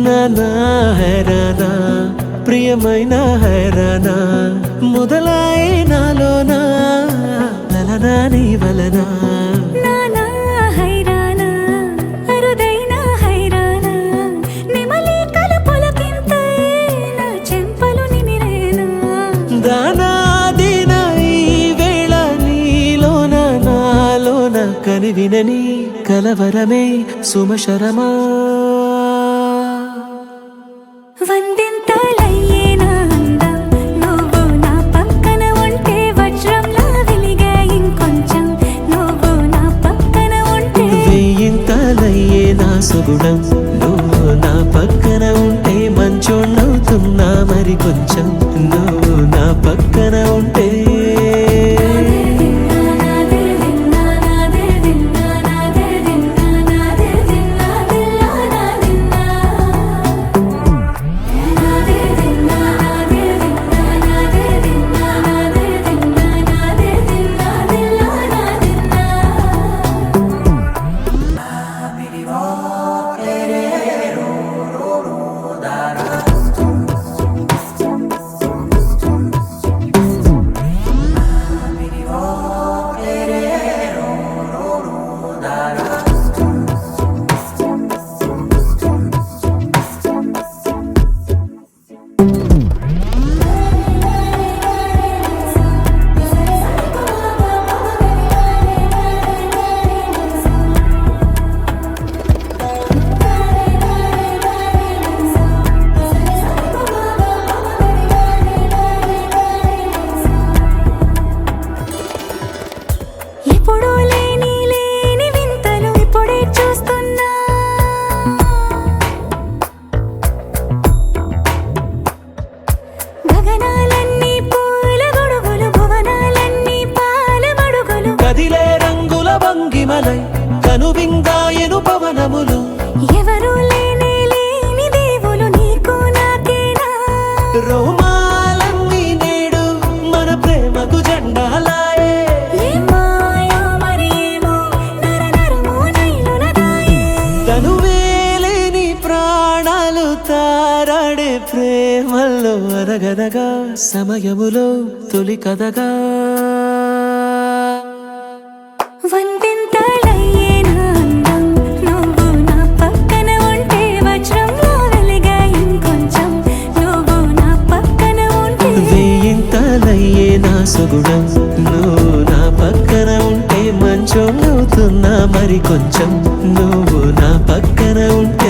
నానా హైరానా ప్రియమైన హైరానా మొదలాయి నాలోనా లలనా నీ వలనా నానా హైరానా అరుదైన హైరానా నెమలి కలపులకింతై నా చెంపలు నిమిరేనా దానాదిన ఈ వేళ నీలోన నాలోన కనివినని కలవరమే సుమశరమా వందింతలయ్యేనా అందం నువ్వు నా పక్కన ఉంటే వజ్రంలా వెలిగే ఇంకొంచెం నువ్వు నా పక్కన ఉంటే వెయ్యింతలయ్యే నా సుగుణం నువ్వు నా పక్కన ఉంటే మంచోణ్ణవుతున్నా మరి కొంచెం నువ్వు నా పక్కన ఉంటే ఎప్పుడూ లేని వింతలు ఇప్పుడే చూస్తున్నా గగనాలన్నీ పూల గొడుగులు భువనాలన్నీ పాల మడుగులు కదిలే రంగుల భంగిమలై కనువిందాయను పవనములు ఎవరూ లేని దేవులు నీకు నాకేనా రోమాలన్నీ నేడు మన ప్రేమకు జెండాలాయే మాయో మరేమో నరనరమో నైలున దాయే తనువేలేని ప్రాణాలు తారాడే ప్రేమల్లో అరగదగా సమయములో తొలి కదగా వందింతలయ్యేనా అందం నువ్వు నా పక్కన ఉంటే వజ్రంలా వెలిగే ఇంకొంచెం నువ్వు నా పక్కన ఉంటే వెయ్యింతలయ్యే నా సుగుణం నువ్వు నా పక్కన ఉంటే మంచోణ్ణవుతున్నా మరి కొంచెం నువ్వు నా పక్కన ఉంటే